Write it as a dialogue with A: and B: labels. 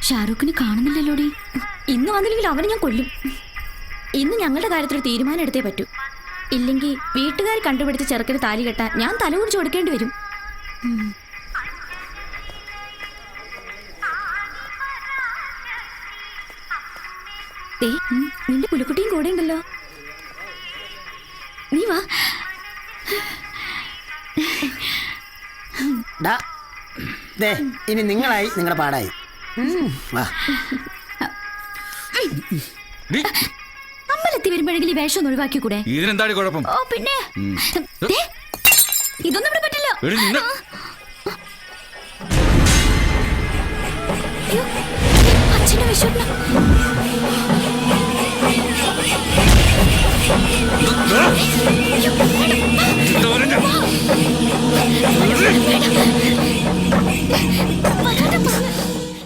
A: ഷാരൂഖിനെ കാണുന്നില്ലല്ലോടി.
B: ഇന്ന് വന്നില്ലെങ്കിൽ അവനെ ഞാൻ കൊല്ലും. ഇന്ന് ഞങ്ങളുടെ കാര്യത്തിൽ തീരുമാനം എടുത്തേ പറ്റൂ. ഇല്ലെങ്കിൽ വീട്ടുകാർ കണ്ടുപിടിച്ച് ചെറുക്കന് താലി കെട്ടാൻ ഞാൻ തല കുടിച്ച് കൊടുക്കേണ്ടി വരും. നിന്റെ പുലിക്കുട്ടിയും കൂടെ ഉണ്ടല്ലോ. നീ വാ.
C: ഇനി നിങ്ങളായി, നിങ്ങളുടെ പാടായി.
B: അമ്പലത്തിൽ വരുമ്പോഴെങ്കിലും ഈ വേഷം ഒഴിവാക്കി കൂടെ?
D: ഇതിനെന്താണ് കുഴപ്പം?
B: ഓ പിന്നെ ഇതൊന്നും ഇവിടെ പറ്റില്ല. അച്ഛന്റെ വിശ്വ